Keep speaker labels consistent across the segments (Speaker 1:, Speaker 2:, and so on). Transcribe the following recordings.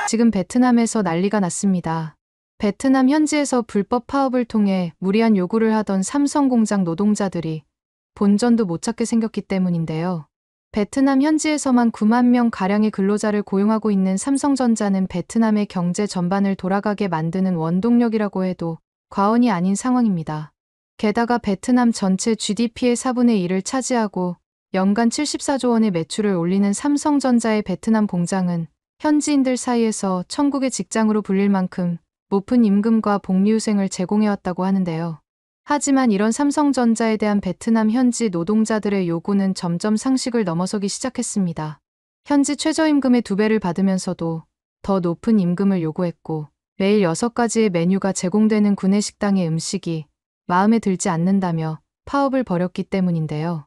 Speaker 1: 지금 베트남에서 난리가 났습니다. 베트남 현지에서 불법 파업을 통해 무리한 요구를 하던 삼성 공장 노동자들이 본전도 못 찾게 생겼기 때문인데요. 베트남 현지에서만 9만 명 가량의 근로자를 고용하고 있는 삼성전자는 베트남의 경제 전반을 돌아가게 만드는 원동력이라고 해도 과언이 아닌 상황입니다. 게다가 베트남 전체 GDP의 4분의 1을 차지하고 연간 74조 원의 매출을 올리는 삼성전자의 베트남 공장은 현지인들 사이에서 천국의 직장으로 불릴 만큼 높은 임금과 복리후생을 제공해왔다고 하는데요. 하지만 이런 삼성전자에 대한 베트남 현지 노동자들의 요구는 점점 상식을 넘어서기 시작했습니다. 현지 최저임금의 2배를 받으면서도 더 높은 임금을 요구했고 매일 6가지의 메뉴가 제공되는 구내식당의 음식이 마음에 들지 않는다며 파업을 벌였기 때문인데요.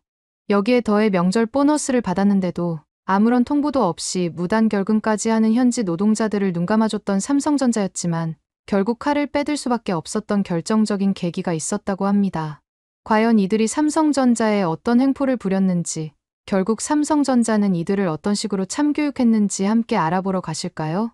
Speaker 1: 여기에 더해 명절 보너스를 받았는데도 아무런 통보도 없이 무단 결근까지 하는 현지 노동자들을 눈감아줬던 삼성전자였지만 결국 칼을 빼들 수밖에 없었던 결정적인 계기가 있었다고 합니다. 과연 이들이 삼성전자에 어떤 횡포를 부렸는지, 결국 삼성전자는 이들을 어떤 식으로 참교육했는지 함께 알아보러 가실까요?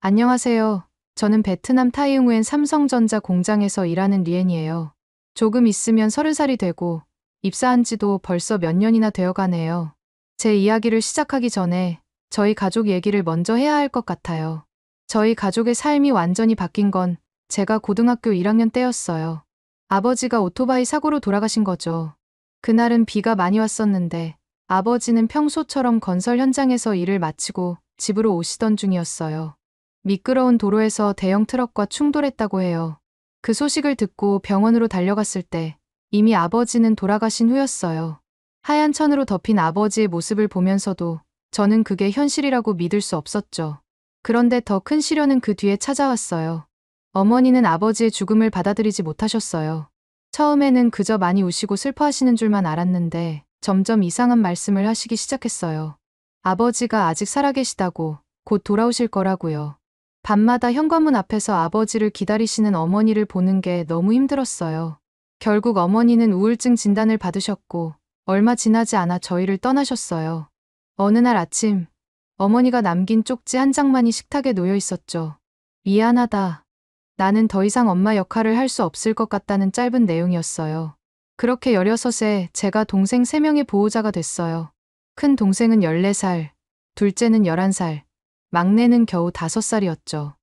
Speaker 1: 안녕하세요. 저는 베트남 타이응우엔 삼성전자 공장에서 일하는 리엔이에요. 조금 있으면 30살이 되고 입사한 지도 벌써 몇 년이나 되어가네요. 제 이야기를 시작하기 전에 저희 가족 얘기를 먼저 해야 할 것 같아요. 저희 가족의 삶이 완전히 바뀐 건 제가 고등학교 1학년 때였어요. 아버지가 오토바이 사고로 돌아가신 거죠. 그날은 비가 많이 왔었는데 아버지는 평소처럼 건설 현장에서 일을 마치고 집으로 오시던 중이었어요. 미끄러운 도로에서 대형 트럭과 충돌했다고 해요. 그 소식을 듣고 병원으로 달려갔을 때 이미 아버지는 돌아가신 후였어요. 하얀 천으로 덮인 아버지의 모습을 보면서도 저는 그게 현실이라고 믿을 수 없었죠. 그런데 더 큰 시련은 그 뒤에 찾아왔어요. 어머니는 아버지의 죽음을 받아들이지 못하셨어요. 처음에는 그저 많이 우시고 슬퍼하시는 줄만 알았는데 점점 이상한 말씀을 하시기 시작했어요. 아버지가 아직 살아계시다고, 곧 돌아오실 거라고요. 밤마다 현관문 앞에서 아버지를 기다리시는 어머니를 보는 게 너무 힘들었어요. 결국 어머니는 우울증 진단을 받으셨고 얼마 지나지 않아 저희를 떠나셨어요. 어느 날 아침 어머니가 남긴 쪽지 한 장만이 식탁에 놓여 있었죠. 미안하다. 나는 더 이상 엄마 역할을 할 수 없을 것 같다는 짧은 내용이었어요. 그렇게 16에 제가 동생 3명의 보호자가 됐어요. 큰 동생은 14살, 둘째는 11살, 막내는 겨우 5살이었죠.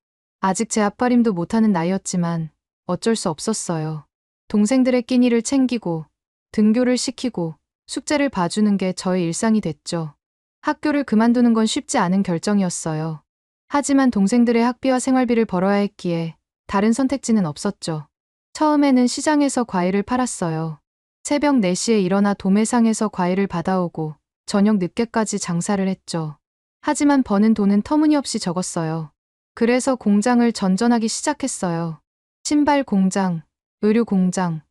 Speaker 1: 아직 제 앞가림도 못하는 나이였지만 어쩔 수 없었어요. 동생들의 끼니를 챙기고 등교를 시키고 숙제를 봐주는 게 저의 일상이 됐죠. 학교를 그만두는 건 쉽지 않은 결정이었어요. 하지만 동생들의 학비와 생활비를 벌어야 했기에 다른 선택지는 없었죠. 처음에는 시장에서 과일을 팔았어요. 새벽 4시에 일어나 도매상에서 과일을 받아오고 저녁 늦게까지 장사를 했죠. 하지만 버는 돈은 터무니없이 적었어요. 그래서 공장을 전전하기 시작했어요. 신발 공장, 의류 공장,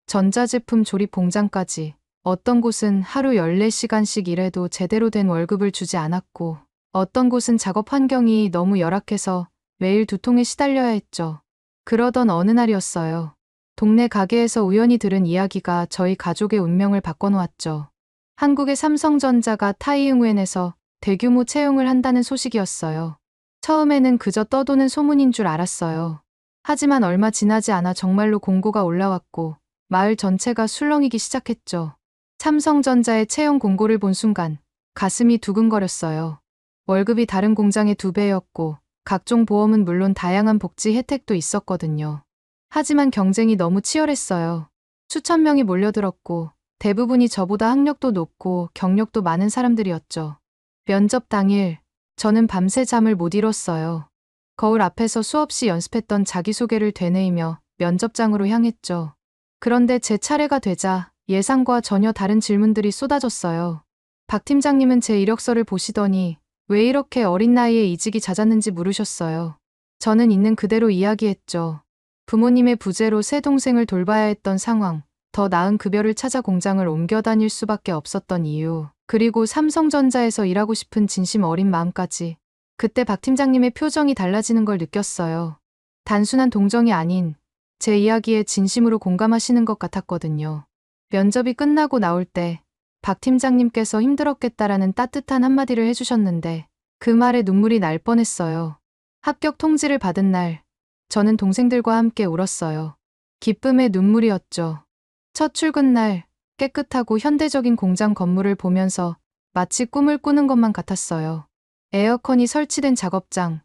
Speaker 1: 전자제품 조립 공장까지. 어떤 곳은 하루 14시간씩 일해도 제대로 된 월급을 주지 않았고 어떤 곳은 작업 환경이 너무 열악해서 매일 두통에 시달려야 했죠. 그러던 어느 날이었어요. 동네 가게에서 우연히 들은 이야기가 저희 가족의 운명을 바꿔놓았죠. 한국의 삼성전자가 타이응우엔에서 대규모 채용을 한다는 소식이었어요. 처음에는 그저 떠도는 소문인 줄 알았어요. 하지만 얼마 지나지 않아 정말로 공고가 올라왔고 마을 전체가 술렁이기 시작했죠. 삼성전자의 채용 공고를 본 순간 가슴이 두근거렸어요. 월급이 다른 공장의 2배였고 각종 보험은 물론 다양한 복지 혜택도 있었거든요. 하지만 경쟁이 너무 치열했어요. 수천 명이 몰려들었고 대부분이 저보다 학력도 높고 경력도 많은 사람들이었죠. 면접 당일 저는 밤새 잠을 못 이뤘어요. 거울 앞에서 수없이 연습했던 자기소개를 되뇌이며 면접장으로 향했죠. 그런데 제 차례가 되자 예상과 전혀 다른 질문들이 쏟아졌어요. 박 팀장님은 제 이력서를 보시더니 왜 이렇게 어린 나이에 이직이 잦았는지 물으셨어요. 저는 있는 그대로 이야기했죠. 부모님의 부재로 새 동생을 돌봐야 했던 상황, 더 나은 급여를 찾아 공장을 옮겨 다닐 수밖에 없었던 이유, 그리고 삼성전자에서 일하고 싶은 진심 어린 마음까지. 그때 박 팀장님의 표정이 달라지는 걸 느꼈어요. 단순한 동정이 아닌 제 이야기에 진심으로 공감하시는 것 같았거든요. 면접이 끝나고 나올 때 박 팀장님께서 힘들었겠다라는 따뜻한 한마디를 해주셨는데 그 말에 눈물이 날 뻔했어요. 합격 통지를 받은 날, 저는 동생들과 함께 울었어요. 기쁨의 눈물이었죠. 첫 출근 날, 깨끗하고 현대적인 공장 건물을 보면서 마치 꿈을 꾸는 것만 같았어요. 에어컨이 설치된 작업장,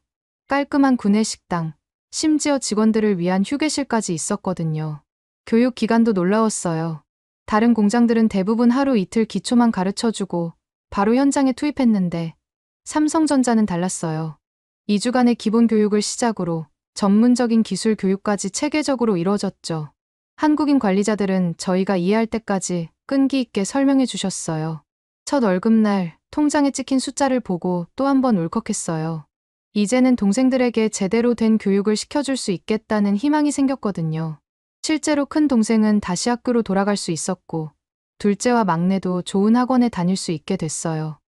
Speaker 1: 깔끔한 구내식당, 심지어 직원들을 위한 휴게실까지 있었거든요. 교육 기간도 놀라웠어요. 다른 공장들은 대부분 하루 이틀 기초만 가르쳐주고 바로 현장에 투입했는데 삼성전자는 달랐어요. 2주간의 기본 교육을 시작으로 전문적인 기술 교육까지 체계적으로 이루어졌죠. 한국인 관리자들은 저희가 이해할 때까지 끈기 있게 설명해 주셨어요. 첫 월급날 통장에 찍힌 숫자를 보고 또 한 번 울컥했어요. 이제는 동생들에게 제대로 된 교육을 시켜줄 수 있겠다는 희망이 생겼거든요. 실제로 큰 동생은 다시 학교로 돌아갈 수 있었고, 둘째와 막내도 좋은 학원에 다닐 수 있게 됐어요.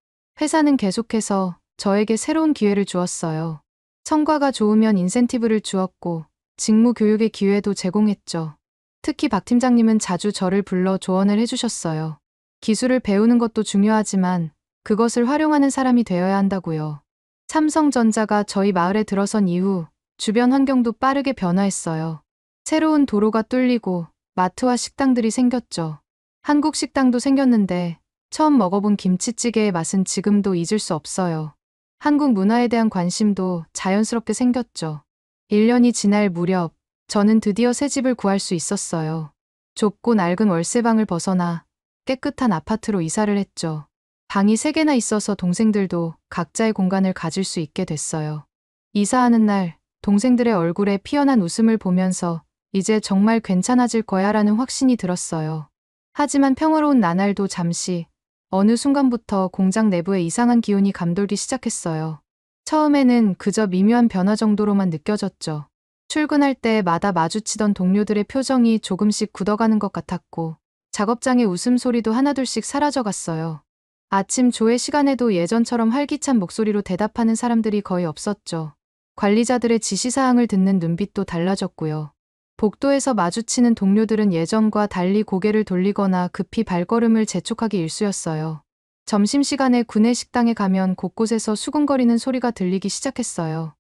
Speaker 1: 회사는 계속해서 저에게 새로운 기회를 주었어요. 성과가 좋으면 인센티브를 주었고, 직무 교육의 기회도 제공했죠. 특히 박 팀장님은 자주 저를 불러 조언을 해주셨어요. 기술을 배우는 것도 중요하지만 그것을 활용하는 사람이 되어야 한다고요. 삼성전자가 저희 마을에 들어선 이후 주변 환경도 빠르게 변화했어요. 새로운 도로가 뚫리고 마트와 식당들이 생겼죠. 한국 식당도 생겼는데 처음 먹어본 김치찌개의 맛은 지금도 잊을 수 없어요. 한국 문화에 대한 관심도 자연스럽게 생겼죠. 1년이 지날 무렵 저는 드디어 새 집을 구할 수 있었어요. 좁고 낡은 월세방을 벗어나 깨끗한 아파트로 이사를 했죠. 방이 3개나 있어서 동생들도 각자의 공간을 가질 수 있게 됐어요. 이사하는 날 동생들의 얼굴에 피어난 웃음을 보면서 이제 정말 괜찮아질 거야 라는 확신이 들었어요. 하지만 평화로운 나날도 잠시 어느 순간부터 공장 내부에 이상한 기운이 감돌기 시작했어요. 처음에는 그저 미묘한 변화 정도로만 느껴졌죠. 출근할 때마다 마주치던 동료들의 표정이 조금씩 굳어가는 것 같았고 작업장의 웃음소리도 하나둘씩 사라져갔어요. 아침 조회 시간에도 예전처럼 활기찬 목소리로 대답하는 사람들이 거의 없었죠. 관리자들의 지시사항을 듣는 눈빛도 달라졌고요. 복도에서 마주치는 동료들은 예전과 달리 고개를 돌리거나 급히 발걸음을 재촉하기 일쑤였어요. 점심시간에 구내식당에 가면 곳곳에서 수군거리는 소리가 들리기 시작했어요.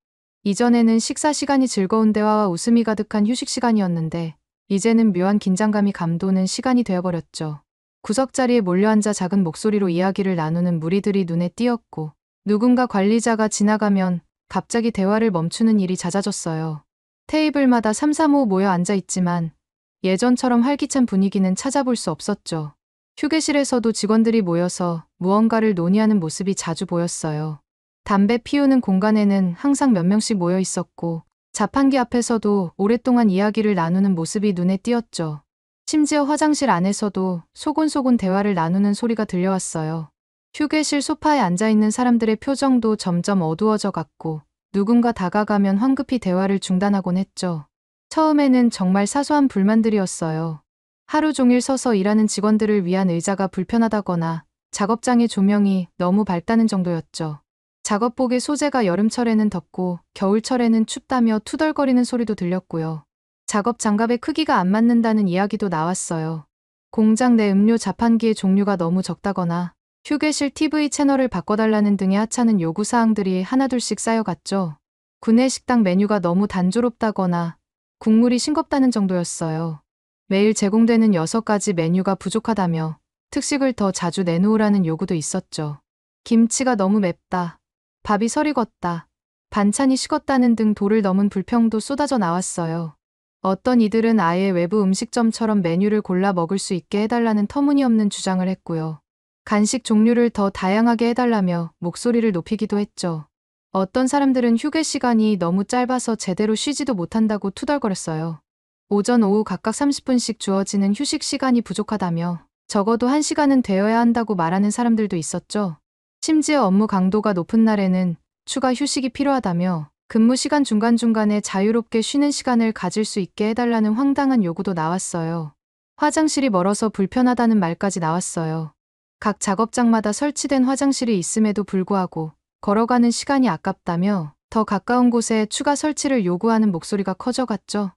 Speaker 1: 이전에는 식사 시간이 즐거운 대화와 웃음이 가득한 휴식 시간이었는데 이제는 묘한 긴장감이 감도는 시간이 되어버렸죠. 구석자리에 몰려앉아 작은 목소리로 이야기를 나누는 무리들이 눈에 띄었고 누군가 관리자가 지나가면 갑자기 대화를 멈추는 일이 잦아졌어요. 테이블마다 삼삼오오 모여 앉아 있지만 예전처럼 활기찬 분위기는 찾아볼 수 없었죠. 휴게실에서도 직원들이 모여서 무언가를 논의하는 모습이 자주 보였어요. 담배 피우는 공간에는 항상 몇 명씩 모여 있었고 자판기 앞에서도 오랫동안 이야기를 나누는 모습이 눈에 띄었죠. 심지어 화장실 안에서도 소곤소곤 대화를 나누는 소리가 들려왔어요. 휴게실 소파에 앉아있는 사람들의 표정도 점점 어두워져 갔고 누군가 다가가면 황급히 대화를 중단하곤 했죠. 처음에는 정말 사소한 불만들이었어요. 하루 종일 서서 일하는 직원들을 위한 의자가 불편하다거나 작업장의 조명이 너무 밝다는 정도였죠. 작업복의 소재가 여름철에는 덥고 겨울철에는 춥다며 투덜거리는 소리도 들렸고요. 작업 장갑의 크기가 안 맞는다는 이야기도 나왔어요. 공장 내 음료 자판기의 종류가 너무 적다거나 휴게실 TV 채널을 바꿔달라는 등의 하찮은 요구사항들이 하나둘씩 쌓여갔죠. 구내식당 메뉴가 너무 단조롭다거나 국물이 싱겁다는 정도였어요. 매일 제공되는 6가지 메뉴가 부족하다며 특식을 더 자주 내놓으라는 요구도 있었죠. 김치가 너무 맵다. 밥이 설익었다. 반찬이 식었다는 등 도를 넘은 불평도 쏟아져 나왔어요. 어떤 이들은 아예 외부 음식점처럼 메뉴를 골라 먹을 수 있게 해달라는 터무니없는 주장을 했고요. 간식 종류를 더 다양하게 해달라며 목소리를 높이기도 했죠. 어떤 사람들은 휴게 시간이 너무 짧아서 제대로 쉬지도 못한다고 투덜거렸어요. 오전 오후 각각 30분씩 주어지는 휴식 시간이 부족하다며 적어도 1시간은 되어야 한다고 말하는 사람들도 있었죠. 심지어 업무 강도가 높은 날에는 추가 휴식이 필요하다며 근무 시간 중간중간에 자유롭게 쉬는 시간을 가질 수 있게 해달라는 황당한 요구도 나왔어요. 화장실이 멀어서 불편하다는 말까지 나왔어요. 각 작업장마다 설치된 화장실이 있음에도 불구하고 걸어가는 시간이 아깝다며 더 가까운 곳에 추가 설치를 요구하는 목소리가 커져갔죠.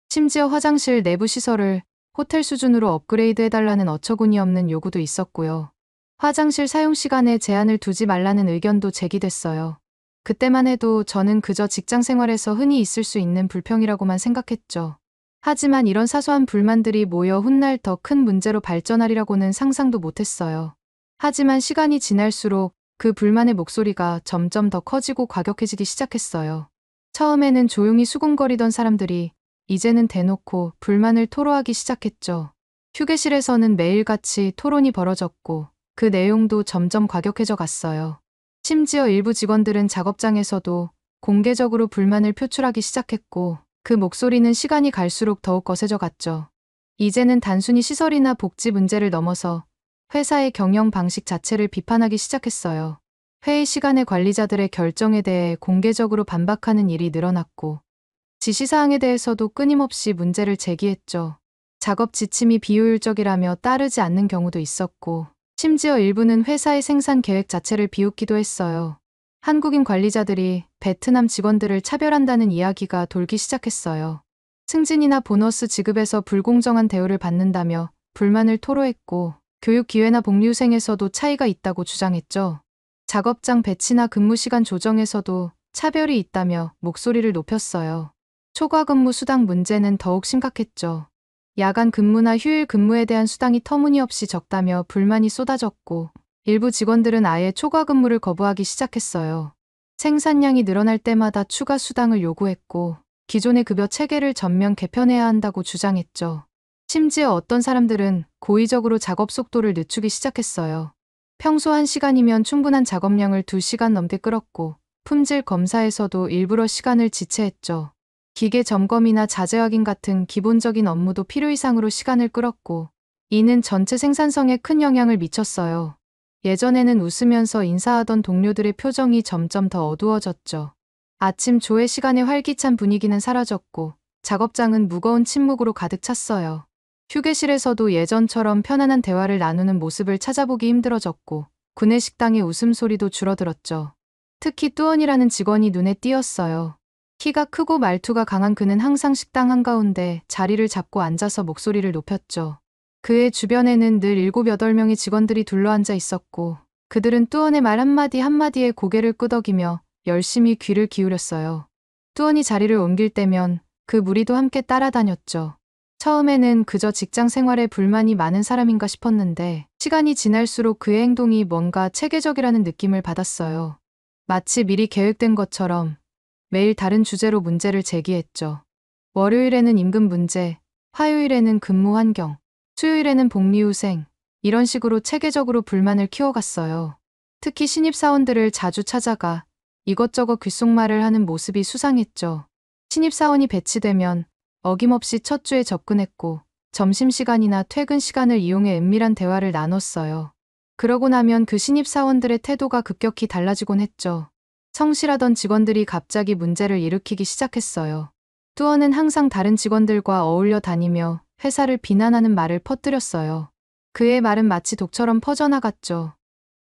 Speaker 1: 심지어 화장실 내부 시설을 호텔 수준으로 업그레이드 해달라는 어처구니 없는 요구도 있었고요. 화장실 사용 시간에 제한을 두지 말라는 의견도 제기됐어요. 그때만 해도 저는 그저 직장 생활에서 흔히 있을 수 있는 불평이라고만 생각했죠. 하지만 이런 사소한 불만들이 모여 훗날 더 큰 문제로 발전하리라고는 상상도 못했어요. 하지만 시간이 지날수록 그 불만의 목소리가 점점 더 커지고 과격해지기 시작했어요. 처음에는 조용히 수군거리던 사람들이 이제는 대놓고 불만을 토로하기 시작했죠. 휴게실에서는 매일같이 토론이 벌어졌고 그 내용도 점점 과격해져 갔어요. 심지어 일부 직원들은 작업장에서도 공개적으로 불만을 표출하기 시작했고 그 목소리는 시간이 갈수록 더욱 거세져 갔죠. 이제는 단순히 시설이나 복지 문제를 넘어서 회사의 경영 방식 자체를 비판하기 시작했어요. 회의 시간에 관리자들의 결정에 대해 공개적으로 반박하는 일이 늘어났고 지시사항에 대해서도 끊임없이 문제를 제기했죠. 작업 지침이 비효율적이라며 따르지 않는 경우도 있었고 심지어 일부는 회사의 생산 계획 자체를 비웃기도 했어요. 한국인 관리자들이 베트남 직원들을 차별한다는 이야기가 돌기 시작했어요. 승진이나 보너스 지급에서 불공정한 대우를 받는다며 불만을 토로했고 교육 기회나 복리후생에서도 차이가 있다고 주장했죠. 작업장 배치나 근무 시간 조정에서도 차별이 있다며 목소리를 높였어요. 초과 근무 수당 문제는 더욱 심각했죠. 야간 근무나 휴일 근무에 대한 수당이 터무니없이 적다며 불만이 쏟아졌고 일부 직원들은 아예 초과 근무를 거부하기 시작했어요. 생산량이 늘어날 때마다 추가 수당을 요구했고 기존의 급여 체계를 전면 개편해야 한다고 주장했죠. 심지어 어떤 사람들은 고의적으로 작업 속도를 늦추기 시작했어요. 평소 1시간이면 충분한 작업량을 2시간 넘게 끌었고 품질 검사에서도 일부러 시간을 지체했죠. 기계 점검이나 자재 확인 같은 기본적인 업무도 필요 이상으로 시간을 끌었고 이는 전체 생산성에 큰 영향을 미쳤어요. 예전에는 웃으면서 인사하던 동료들의 표정이 점점 더 어두워졌죠. 아침 조회 시간의 활기찬 분위기는 사라졌고 작업장은 무거운 침묵으로 가득 찼어요. 휴게실에서도 예전처럼 편안한 대화를 나누는 모습을 찾아보기 힘들어졌고 구내 식당의 웃음소리도 줄어들었죠. 특히 뚜언이라는 직원이 눈에 띄었어요. 키가 크고 말투가 강한 그는 항상 식당 한가운데 자리를 잡고 앉아서 목소리를 높였죠. 그의 주변에는 늘 7, 8명의 직원들이 둘러앉아 있었고 그들은 뚜언의 말 한마디 한마디에 고개를 끄덕이며 열심히 귀를 기울였어요. 뚜언이 자리를 옮길 때면 그 무리도 함께 따라다녔죠. 처음에는 그저 직장 생활에 불만이 많은 사람인가 싶었는데 시간이 지날수록 그의 행동이 뭔가 체계적이라는 느낌을 받았어요. 마치 미리 계획된 것처럼 매일 다른 주제로 문제를 제기했죠. 월요일에는 임금 문제, 화요일에는 근무 환경, 수요일에는 복리후생, 이런 식으로 체계적으로 불만을 키워갔어요. 특히 신입사원들을 자주 찾아가 이것저것 귓속말을 하는 모습이 수상했죠. 신입사원이 배치되면 어김없이 첫 주에 접근했고 점심시간이나 퇴근 시간을 이용해 은밀한 대화를 나눴어요. 그러고 나면 그 신입사원들의 태도가 급격히 달라지곤 했죠. 성실하던 직원들이 갑자기 문제를 일으키기 시작했어요. 뚜어는 항상 다른 직원들과 어울려 다니며 회사를 비난하는 말을 퍼뜨렸어요. 그의 말은 마치 독처럼 퍼져나갔죠.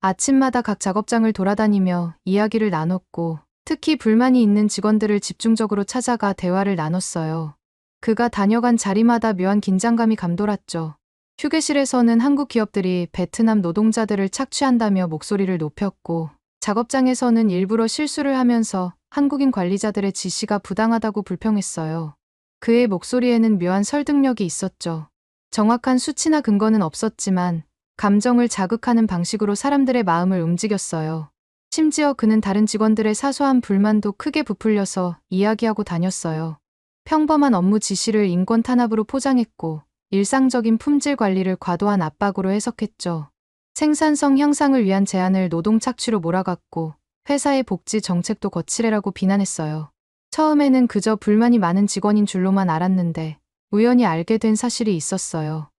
Speaker 1: 아침마다 각 작업장을 돌아다니며 이야기를 나눴고 특히 불만이 있는 직원들을 집중적으로 찾아가 대화를 나눴어요. 그가 다녀간 자리마다 묘한 긴장감이 감돌았죠. 휴게실에서는 한국 기업들이 베트남 노동자들을 착취한다며 목소리를 높였고 작업장에서는 일부러 실수를 하면서 한국인 관리자들의 지시가 부당하다고 불평했어요. 그의 목소리에는 묘한 설득력이 있었죠. 정확한 수치나 근거는 없었지만 감정을 자극하는 방식으로 사람들의 마음을 움직였어요. 심지어 그는 다른 직원들의 사소한 불만도 크게 부풀려서 이야기하고 다녔어요. 평범한 업무 지시를 인권 탄압으로 포장했고 일상적인 품질 관리를 과도한 압박으로 해석했죠. 생산성 향상을 위한 제안을 노동 착취로 몰아갔고 회사의 복지 정책도 거칠애라고 비난했어요. 처음에는 그저 불만이 많은 직원인 줄로만 알았는데 우연히 알게 된 사실이 있었어요.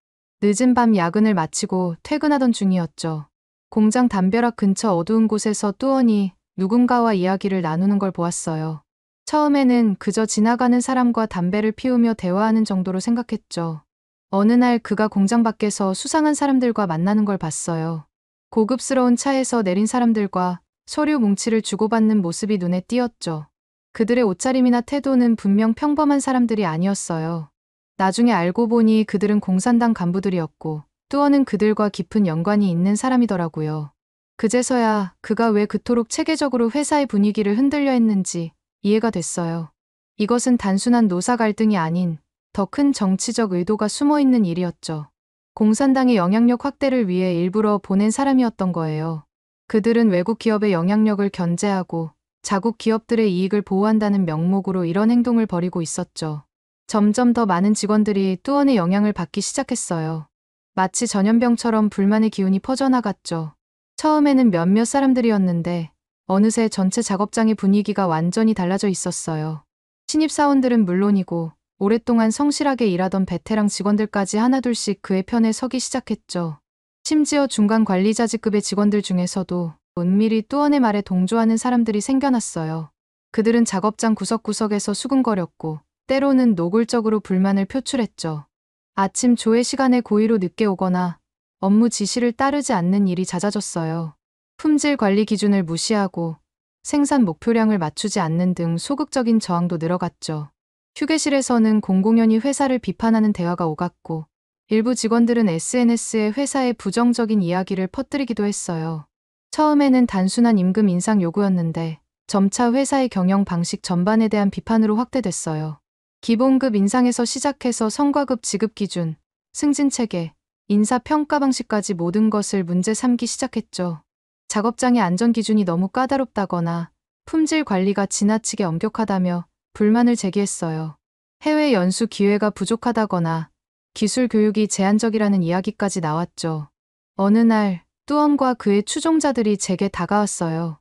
Speaker 1: 늦은 밤 야근을 마치고 퇴근하던 중이었죠. 공장 담벼락 근처 어두운 곳에서 뚜언이 누군가와 이야기를 나누는 걸 보았어요. 처음에는 그저 지나가는 사람과 담배를 피우며 대화하는 정도로 생각했죠. 어느 날 그가 공장 밖에서 수상한 사람들과 만나는 걸 봤어요. 고급스러운 차에서 내린 사람들과 서류 뭉치를 주고받는 모습이 눈에 띄었죠. 그들의 옷차림이나 태도는 분명 평범한 사람들이 아니었어요. 나중에 알고 보니 그들은 공산당 간부들이었고 뚜어는 그들과 깊은 연관이 있는 사람이더라고요. 그제서야 그가 왜 그토록 체계적으로 회사의 분위기를 흔들려 했는지 이해가 됐어요. 이것은 단순한 노사 갈등이 아닌 더 큰 정치적 의도가 숨어 있는 일이었죠. 공산당의 영향력 확대를 위해 일부러 보낸 사람이었던 거예요. 그들은 외국 기업의 영향력을 견제하고 자국 기업들의 이익을 보호한다는 명목으로 이런 행동을 벌이고 있었죠. 점점 더 많은 직원들이 뚜원의 영향을 받기 시작했어요. 마치 전염병처럼 불만의 기운이 퍼져나갔죠. 처음에는 몇몇 사람들이었는데 어느새 전체 작업장의 분위기가 완전히 달라져 있었어요. 신입사원들은 물론이고 오랫동안 성실하게 일하던 베테랑 직원들까지 하나둘씩 그의 편에 서기 시작했죠. 심지어 중간 관리자직급의 직원들 중에서도 은밀히 뚜원의 말에 동조하는 사람들이 생겨났어요. 그들은 작업장 구석구석에서 수군거렸고 때로는 노골적으로 불만을 표출했죠. 아침 조회 시간에 고의로 늦게 오거나 업무 지시를 따르지 않는 일이 잦아졌어요. 품질 관리 기준을 무시하고 생산 목표량을 맞추지 않는 등 소극적인 저항도 늘어갔죠. 휴게실에서는 공공연히 회사를 비판하는 대화가 오갔고 일부 직원들은 SNS에 회사의 부정적인 이야기를 퍼뜨리기도 했어요. 처음에는 단순한 임금 인상 요구였는데 점차 회사의 경영 방식 전반에 대한 비판으로 확대됐어요. 기본급 인상에서 시작해서 성과급 지급 기준, 승진 체계, 인사 평가 방식까지 모든 것을 문제 삼기 시작했죠. 작업장의 안전 기준이 너무 까다롭다거나 품질 관리가 지나치게 엄격하다며 불만을 제기했어요. 해외 연수 기회가 부족하다거나 기술 교육이 제한적이라는 이야기까지 나왔죠. 어느 날 뚜원과 그의 추종자들이 제게 다가왔어요.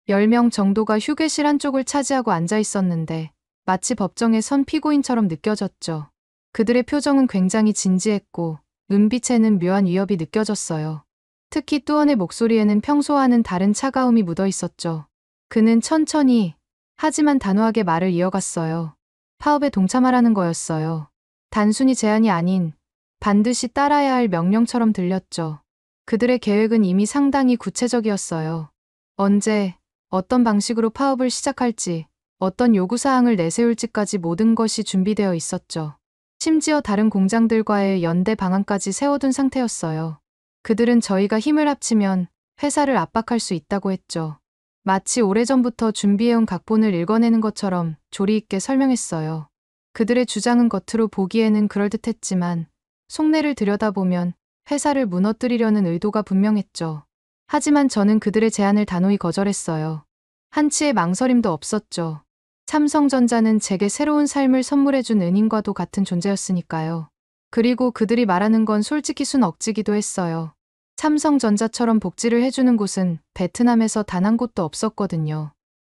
Speaker 1: 10명 정도가 휴게실 한쪽을 차지하고 앉아 있었는데 마치 법정에 선 피고인처럼 느껴졌죠. 그들의 표정은 굉장히 진지했고 눈빛에는 묘한 위협이 느껴졌어요. 특히 뚜원의 목소리에는 평소와는 다른 차가움이 묻어 있었죠. 그는 천천히 하지만 단호하게 말을 이어갔어요. 파업에 동참하라는 거였어요. 단순히 제안이 아닌 반드시 따라야 할 명령처럼 들렸죠. 그들의 계획은 이미 상당히 구체적이었어요. 언제, 어떤 방식으로 파업을 시작할지, 어떤 요구사항을 내세울지까지 모든 것이 준비되어 있었죠. 심지어 다른 공장들과의 연대 방안까지 세워둔 상태였어요. 그들은 저희가 힘을 합치면 회사를 압박할 수 있다고 했죠. 마치 오래전부터 준비해온 각본을 읽어내는 것처럼 조리 있게 설명했어요. 그들의 주장은 겉으로 보기에는 그럴듯했지만 속내를 들여다보면 회사를 무너뜨리려는 의도가 분명했죠. 하지만 저는 그들의 제안을 단호히 거절했어요. 한치의 망설임도 없었죠. 삼성전자는 제게 새로운 삶을 선물해준 은인과도 같은 존재였으니까요. 그리고 그들이 말하는 건 솔직히 순 억지기도 했어요. 삼성전자처럼 복지를 해주는 곳은 베트남에서 단 한 곳도 없었거든요.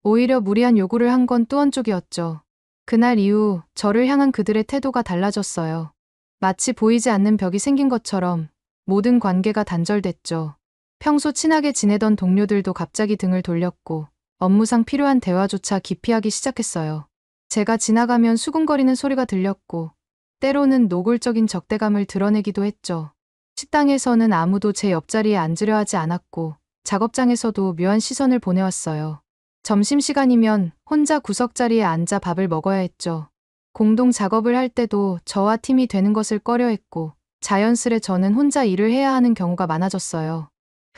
Speaker 1: 오히려 무리한 요구를 한 건 뚜원 쪽이었죠. 그날 이후 저를 향한 그들의 태도가 달라졌어요. 마치 보이지 않는 벽이 생긴 것처럼 모든 관계가 단절됐죠. 평소 친하게 지내던 동료들도 갑자기 등을 돌렸고 업무상 필요한 대화조차 기피하기 시작했어요. 제가 지나가면 수군거리는 소리가 들렸고 때로는 노골적인 적대감을 드러내기도 했죠. 식당에서는 아무도 제 옆자리에 앉으려 하지 않았고 작업장에서도 묘한 시선을 보내왔어요. 점심시간이면 혼자 구석자리에 앉아 밥을 먹어야 했죠. 공동 작업을 할 때도 저와 팀이 되는 것을 꺼려했고 자연스레 저는 혼자 일을 해야 하는 경우가 많아졌어요.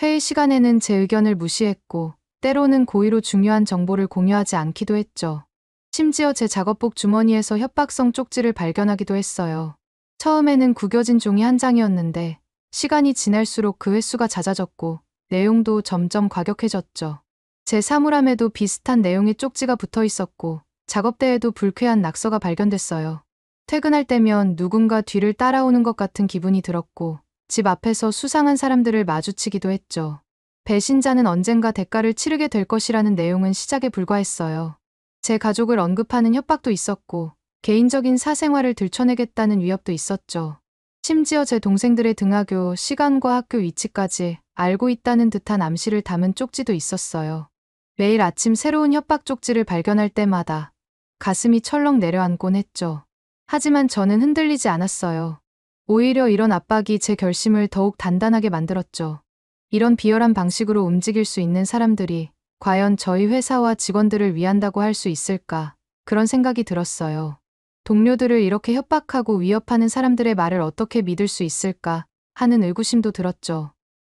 Speaker 1: 회의 시간에는 제 의견을 무시했고 때로는 고의로 중요한 정보를 공유하지 않기도 했죠. 심지어 제 작업복 주머니에서 협박성 쪽지를 발견하기도 했어요. 처음에는 구겨진 종이 한 장이었는데 시간이 지날수록 그 횟수가 잦아졌고 내용도 점점 과격해졌죠. 제 사물함에도 비슷한 내용의 쪽지가 붙어 있었고 작업대에도 불쾌한 낙서가 발견됐어요. 퇴근할 때면 누군가 뒤를 따라오는 것 같은 기분이 들었고 집 앞에서 수상한 사람들을 마주치기도 했죠. 배신자는 언젠가 대가를 치르게 될 것이라는 내용은 시작에 불과했어요. 제 가족을 언급하는 협박도 있었고 개인적인 사생활을 들춰내겠다는 위협도 있었죠. 심지어 제 동생들의 등하교, 시간과 학교 위치까지 알고 있다는 듯한 암시를 담은 쪽지도 있었어요. 매일 아침 새로운 협박 쪽지를 발견할 때마다 가슴이 철렁 내려앉곤 했죠. 하지만 저는 흔들리지 않았어요. 오히려 이런 압박이 제 결심을 더욱 단단하게 만들었죠. 이런 비열한 방식으로 움직일 수 있는 사람들이 과연 저희 회사와 직원들을 위한다고 할 수 있을까? 그런 생각이 들었어요. 동료들을 이렇게 협박하고 위협하는 사람들의 말을 어떻게 믿을 수 있을까? 하는 의구심도 들었죠.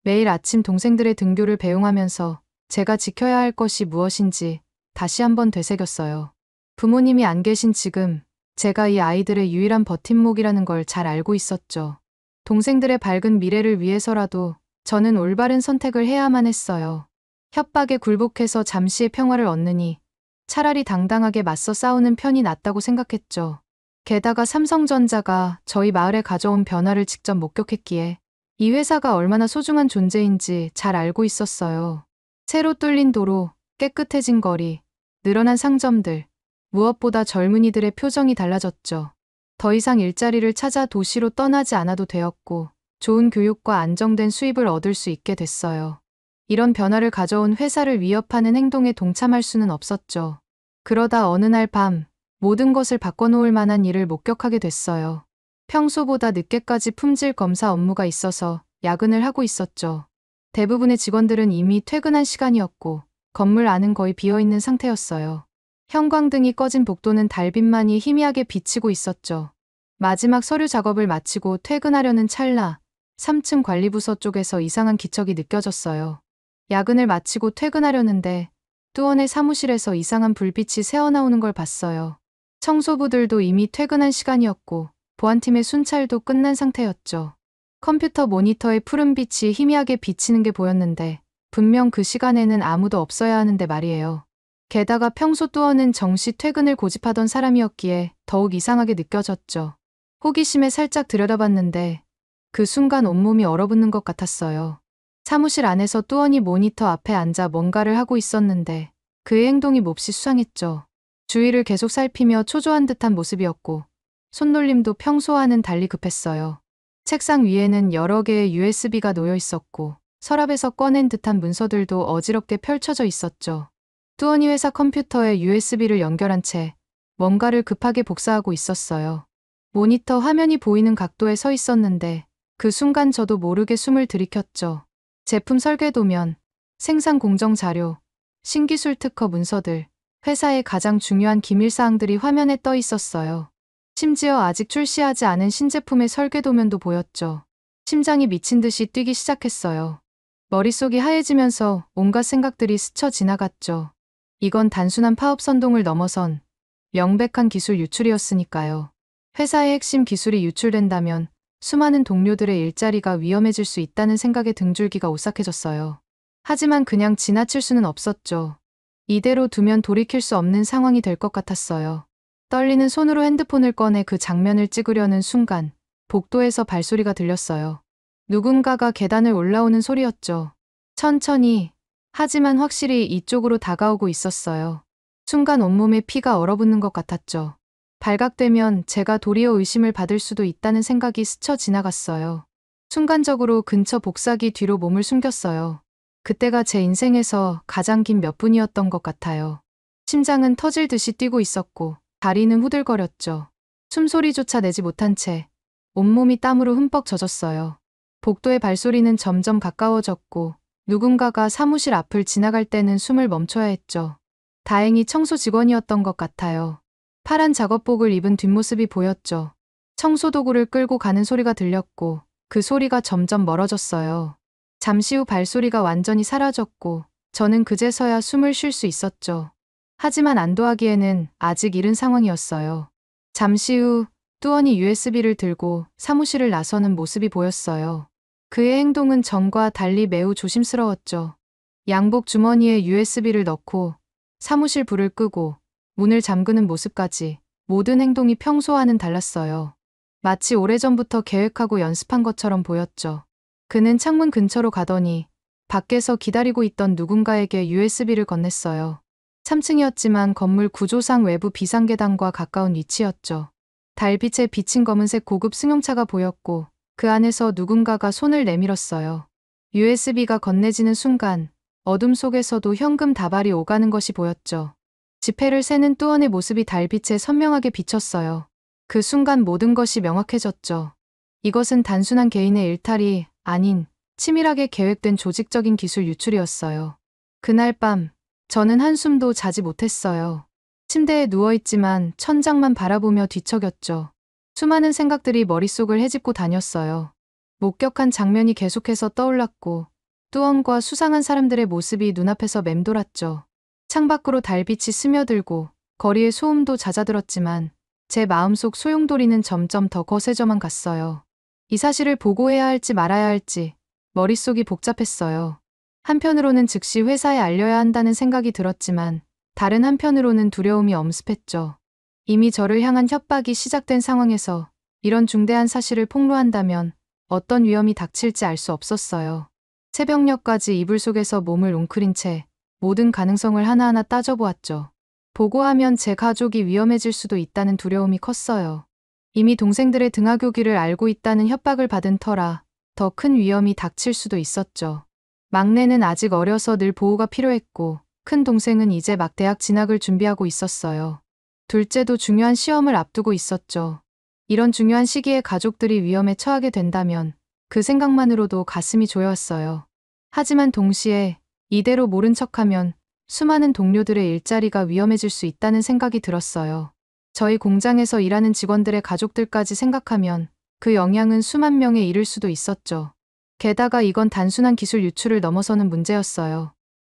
Speaker 1: 매일 아침 동생들의 등교를 배웅하면서 제가 지켜야 할 것이 무엇인지 다시 한번 되새겼어요. 부모님이 안 계신 지금 제가 이 아이들의 유일한 버팀목이라는 걸 잘 알고 있었죠. 동생들의 밝은 미래를 위해서라도 저는 올바른 선택을 해야만 했어요. 협박에 굴복해서 잠시의 평화를 얻느니 차라리 당당하게 맞서 싸우는 편이 낫다고 생각했죠. 게다가 삼성전자가 저희 마을에 가져온 변화를 직접 목격했기에 이 회사가 얼마나 소중한 존재인지 잘 알고 있었어요. 새로 뚫린 도로, 깨끗해진 거리, 늘어난 상점들, 무엇보다 젊은이들의 표정이 달라졌죠. 더 이상 일자리를 찾아 도시로 떠나지 않아도 되었고, 좋은 교육과 안정된 수입을 얻을 수 있게 됐어요. 이런 변화를 가져온 회사를 위협하는 행동에 동참할 수는 없었죠. 그러다 어느 날 밤, 모든 것을 바꿔놓을 만한 일을 목격하게 됐어요. 평소보다 늦게까지 품질 검사 업무가 있어서 야근을 하고 있었죠. 대부분의 직원들은 이미 퇴근한 시간이었고, 건물 안은 거의 비어있는 상태였어요. 형광등이 꺼진 복도는 달빛만이 희미하게 비치고 있었죠. 마지막 서류 작업을 마치고 퇴근하려는 찰나 3층 관리부서 쪽에서 이상한 기척이 느껴졌어요. 야근을 마치고 퇴근하려는데 뚜원의 사무실에서 이상한 불빛이 새어나오는 걸 봤어요. 청소부들도 이미 퇴근한 시간이었고 보안팀의 순찰도 끝난 상태였죠. 컴퓨터 모니터에 푸른빛이 희미하게 비치는 게 보였는데 분명 그 시간에는 아무도 없어야 하는데 말이에요. 게다가 평소 뚜어는 정시 퇴근을 고집하던 사람이었기에 더욱 이상하게 느껴졌죠. 호기심에 살짝 들여다봤는데 그 순간 온몸이 얼어붙는 것 같았어요. 사무실 안에서 뚜원이 모니터 앞에 앉아 뭔가를 하고 있었는데 그의 행동이 몹시 수상했죠. 주위를 계속 살피며 초조한 듯한 모습이었고 손놀림도 평소와는 달리 급했어요. 책상 위에는 여러 개의 USB가 놓여 있었고 서랍에서 꺼낸 듯한 문서들도 어지럽게 펼쳐져 있었죠. 뚜원이 회사 컴퓨터에 USB를 연결한 채 뭔가를 급하게 복사하고 있었어요. 모니터 화면이 보이는 각도에 서 있었는데 그 순간 저도 모르게 숨을 들이켰죠. 제품 설계도면, 생산 공정 자료, 신기술 특허 문서들, 회사의 가장 중요한 기밀사항들이 화면에 떠 있었어요. 심지어 아직 출시하지 않은 신제품의 설계도면도 보였죠. 심장이 미친 듯이 뛰기 시작했어요. 머릿속이 하얘지면서 온갖 생각들이 스쳐 지나갔죠. 이건 단순한 파업 선동을 넘어선 명백한 기술 유출이었으니까요. 회사의 핵심 기술이 유출된다면 수많은 동료들의 일자리가 위험해질 수 있다는 생각에 등줄기가 오싹해졌어요. 하지만 그냥 지나칠 수는 없었죠. 이대로 두면 돌이킬 수 없는 상황이 될 것 같았어요. 떨리는 손으로 핸드폰을 꺼내 그 장면을 찍으려는 순간 복도에서 발소리가 들렸어요. 누군가가 계단을 올라오는 소리였죠. 천천히, 하지만 확실히 이쪽으로 다가오고 있었어요. 순간 온몸에 피가 얼어붙는 것 같았죠. 발각되면 제가 도리어 의심을 받을 수도 있다는 생각이 스쳐 지나갔어요. 순간적으로 근처 복사기 뒤로 몸을 숨겼어요. 그때가 제 인생에서 가장 긴 몇 분이었던 것 같아요. 심장은 터질 듯이 뛰고 있었고 다리는 후들거렸죠. 숨소리조차 내지 못한 채 온몸이 땀으로 흠뻑 젖었어요. 복도의 발소리는 점점 가까워졌고 누군가가 사무실 앞을 지나갈 때는 숨을 멈춰야 했죠. 다행히 청소 직원이었던 것 같아요. 파란 작업복을 입은 뒷모습이 보였죠. 청소도구를 끌고 가는 소리가 들렸고 그 소리가 점점 멀어졌어요. 잠시 후 발소리가 완전히 사라졌고 저는 그제서야 숨을 쉴 수 있었죠. 하지만 안도하기에는 아직 이른 상황이었어요. 잠시 후 뚜원이 USB를 들고 사무실을 나서는 모습이 보였어요. 그의 행동은 전과 달리 매우 조심스러웠죠. 양복 주머니에 USB를 넣고 사무실 불을 끄고 문을 잠그는 모습까지 모든 행동이 평소와는 달랐어요. 마치 오래전부터 계획하고 연습한 것처럼 보였죠. 그는 창문 근처로 가더니 밖에서 기다리고 있던 누군가에게 USB를 건넸어요. 3층이었지만 건물 구조상 외부 비상계단과 가까운 위치였죠. 달빛에 비친 검은색 고급 승용차가 보였고 그 안에서 누군가가 손을 내밀었어요. USB가 건네지는 순간 어둠 속에서도 현금 다발이 오가는 것이 보였죠. 지폐를 세는 뚜원의 모습이 달빛에 선명하게 비쳤어요. 그 순간 모든 것이 명확해졌죠. 이것은 단순한 개인의 일탈이 아닌 치밀하게 계획된 조직적인 기술 유출이었어요. 그날 밤 저는 한숨도 자지 못했어요. 침대에 누워있지만 천장만 바라보며 뒤척였죠. 수많은 생각들이 머릿속을 헤집고 다녔어요. 목격한 장면이 계속해서 떠올랐고 뚜언과 수상한 사람들의 모습이 눈앞에서 맴돌았죠. 창밖으로 달빛이 스며들고 거리의 소음도 잦아들었지만 제 마음속 소용돌이는 점점 더 거세져만 갔어요. 이 사실을 보고해야 할지 말아야 할지 머릿속이 복잡했어요. 한편으로는 즉시 회사에 알려야 한다는 생각이 들었지만 다른 한편으로는 두려움이 엄습했죠. 이미 저를 향한 협박이 시작된 상황에서 이런 중대한 사실을 폭로한다면 어떤 위험이 닥칠지 알 수 없었어요. 새벽녘까지 이불 속에서 몸을 웅크린 채 모든 가능성을 하나하나 따져보았죠. 보고하면 제 가족이 위험해질 수도 있다는 두려움이 컸어요. 이미 동생들의 등하교기를 알고 있다는 협박을 받은 터라 더 큰 위험이 닥칠 수도 있었죠. 막내는 아직 어려서 늘 보호가 필요했고 큰 동생은 이제 막 대학 진학을 준비하고 있었어요. 둘째도 중요한 시험을 앞두고 있었죠. 이런 중요한 시기에 가족들이 위험에 처하게 된다면 그 생각만으로도 가슴이 조여왔어요. 하지만 동시에 이대로 모른 척하면 수많은 동료들의 일자리가 위험해질 수 있다는 생각이 들었어요. 저희 공장에서 일하는 직원들의 가족들까지 생각하면 그 영향은 수만 명에 이를 수도 있었죠. 게다가 이건 단순한 기술 유출을 넘어서는 문제였어요.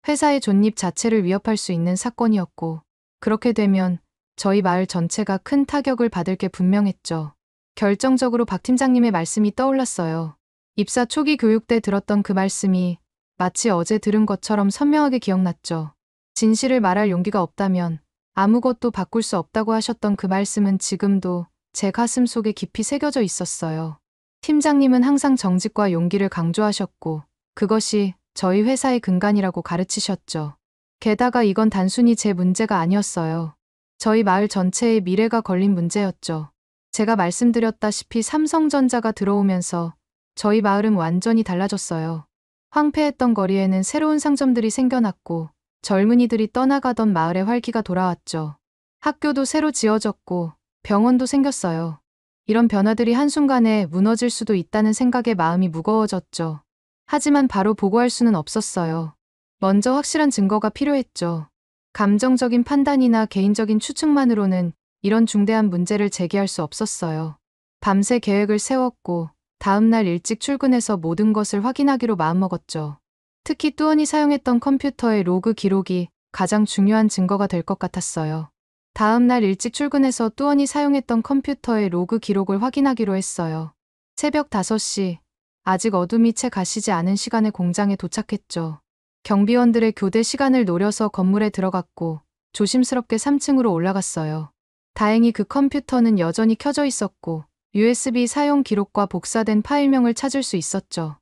Speaker 1: 회사의 존립 자체를 위협할 수 있는 사건이었고, 그렇게 되면 저희 마을 전체가 큰 타격을 받을 게 분명했죠. 결정적으로 박 팀장님의 말씀이 떠올랐어요. 입사 초기 교육 때 들었던 그 말씀이 마치 어제 들은 것처럼 선명하게 기억났죠. 진실을 말할 용기가 없다면 아무것도 바꿀 수 없다고 하셨던 그 말씀은 지금도 제 가슴 속에 깊이 새겨져 있었어요. 팀장님은 항상 정직과 용기를 강조하셨고 그것이 저희 회사의 근간이라고 가르치셨죠. 게다가 이건 단순히 제 문제가 아니었어요. 저희 마을 전체의 미래가 걸린 문제였죠. 제가 말씀드렸다시피 삼성전자가 들어오면서 저희 마을은 완전히 달라졌어요. 황폐했던 거리에는 새로운 상점들이 생겨났고 젊은이들이 떠나가던 마을에 활기가 돌아왔죠. 학교도 새로 지어졌고 병원도 생겼어요. 이런 변화들이 한순간에 무너질 수도 있다는 생각에 마음이 무거워졌죠. 하지만 바로 보고할 수는 없었어요. 먼저 확실한 증거가 필요했죠. 감정적인 판단이나 개인적인 추측만으로는 이런 중대한 문제를 제기할 수 없었어요. 밤새 계획을 세웠고 다음 날 일찍 출근해서 모든 것을 확인하기로 마음먹었죠. 특히 뚜언이 사용했던 컴퓨터의 로그 기록이 가장 중요한 증거가 될 것 같았어요. 다음 날 일찍 출근해서 뚜언이 사용했던 컴퓨터의 로그 기록을 확인하기로 했어요. 새벽 5시, 아직 어둠이 채 가시지 않은 시간에 공장에 도착했죠. 경비원들의 교대 시간을 노려서 건물에 들어갔고 조심스럽게 3층으로 올라갔어요. 다행히 그 컴퓨터는 여전히 켜져 있었고 USB 사용 기록과 복사된 파일명을 찾을 수 있었죠.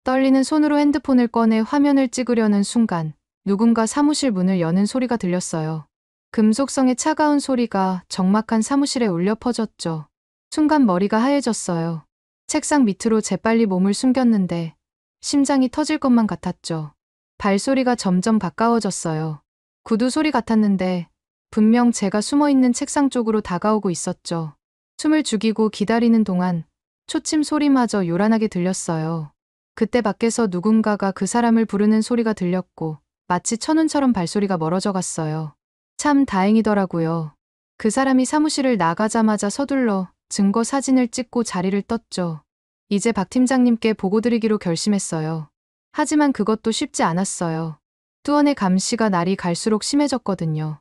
Speaker 1: 떨리는 손으로 핸드폰을 꺼내 화면을 찍으려는 순간 누군가 사무실 문을 여는 소리가 들렸어요. 금속성의 차가운 소리가 적막한 사무실에 울려 퍼졌죠. 순간 머리가 하얘졌어요. 책상 밑으로 재빨리 몸을 숨겼는데 심장이 터질 것만 같았죠. 발소리가 점점 가까워졌어요. 구두 소리 같았는데 분명 제가 숨어있는 책상 쪽으로 다가오고 있었죠. 숨을 죽이고 기다리는 동안 초침 소리마저 요란하게 들렸어요. 그때 밖에서 누군가가 그 사람을 부르는 소리가 들렸고 마치 천운처럼 발소리가 멀어져 갔어요. 참 다행이더라고요. 그 사람이 사무실을 나가자마자 서둘러 증거 사진을 찍고 자리를 떴죠. 이제 박 팀장님께 보고드리기로 결심했어요. 하지만 그것도 쉽지 않았어요. 뚜언의 감시가 날이 갈수록 심해졌거든요.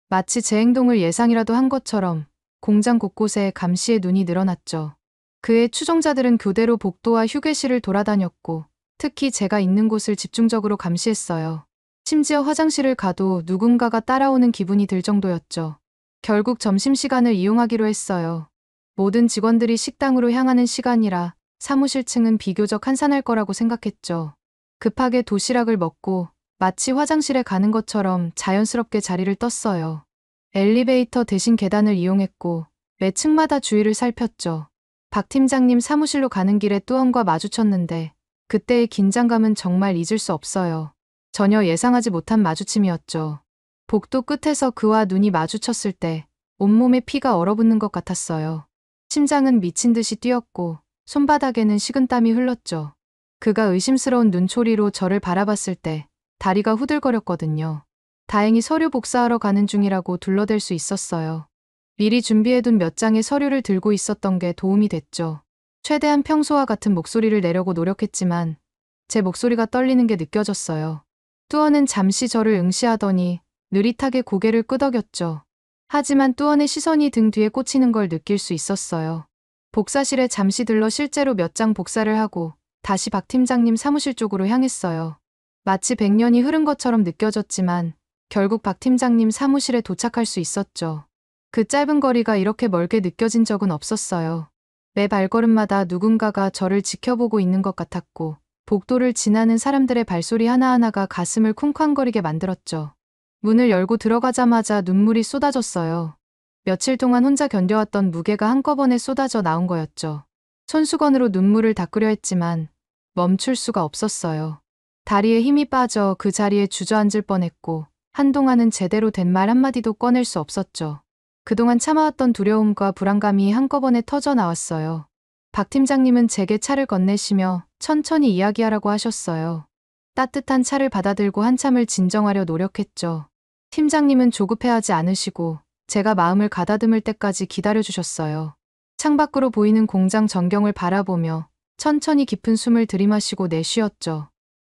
Speaker 1: 마치 제 행동을 예상이라도 한 것처럼 공장 곳곳에 감시의 눈이 늘어났죠. 그의 추종자들은 교대로 복도와 휴게실을 돌아다녔고 특히 제가 있는 곳을 집중적으로 감시했어요. 심지어 화장실을 가도 누군가가 따라오는 기분이 들 정도였죠. 결국 점심시간을 이용하기로 했어요. 모든 직원들이 식당으로 향하는 시간이라 사무실 층은 비교적 한산할 거라고 생각했죠. 급하게 도시락을 먹고 마치 화장실에 가는 것처럼 자연스럽게 자리를 떴어요. 엘리베이터 대신 계단을 이용했고 매 층마다 주위를 살폈죠. 박 팀장님 사무실로 가는 길에 뚜언과 마주쳤는데 그때의 긴장감은 정말 잊을 수 없어요. 전혀 예상하지 못한 마주침이었죠. 복도 끝에서 그와 눈이 마주쳤을 때 온몸에 피가 얼어붙는 것 같았어요. 심장은 미친 듯이 뛰었고 손바닥에는 식은땀이 흘렀죠. 그가 의심스러운 눈초리로 저를 바라봤을 때 다리가 후들거렸거든요. 다행히 서류 복사하러 가는 중이라고 둘러댈 수 있었어요. 미리 준비해둔 몇 장의 서류를 들고 있었던 게 도움이 됐죠. 최대한 평소와 같은 목소리를 내려고 노력했지만 제 목소리가 떨리는 게 느껴졌어요. 뚜어는 잠시 저를 응시하더니 느릿하게 고개를 끄덕였죠. 하지만 뚜언의 시선이 등 뒤에 꽂히는 걸 느낄 수 있었어요. 복사실에 잠시 들러 실제로 몇 장 복사를 하고 다시 박 팀장님 사무실 쪽으로 향했어요. 마치 100년이 흐른 것처럼 느껴졌지만 결국 박 팀장님 사무실에 도착할 수 있었죠. 그 짧은 거리가 이렇게 멀게 느껴진 적은 없었어요. 매 발걸음마다 누군가가 저를 지켜보고 있는 것 같았고 복도를 지나는 사람들의 발소리 하나하나가 가슴을 쿵쾅거리게 만들었죠. 문을 열고 들어가자마자 눈물이 쏟아졌어요. 며칠 동안 혼자 견뎌왔던 무게가 한꺼번에 쏟아져 나온 거였죠. 손수건으로 눈물을 닦으려 했지만 멈출 수가 없었어요. 다리에 힘이 빠져 그 자리에 주저앉을 뻔했고 한동안은 제대로 된 말 한마디도 꺼낼 수 없었죠. 그동안 참아왔던 두려움과 불안감이 한꺼번에 터져 나왔어요. 박 팀장님은 제게 차를 건네시며 천천히 이야기하라고 하셨어요. 따뜻한 차를 받아들고 한참을 진정하려 노력했죠. 팀장님은 조급해하지 않으시고 제가 마음을 가다듬을 때까지 기다려주셨어요. 창밖으로 보이는 공장 전경을 바라보며 천천히 깊은 숨을 들이마시고 내쉬었죠.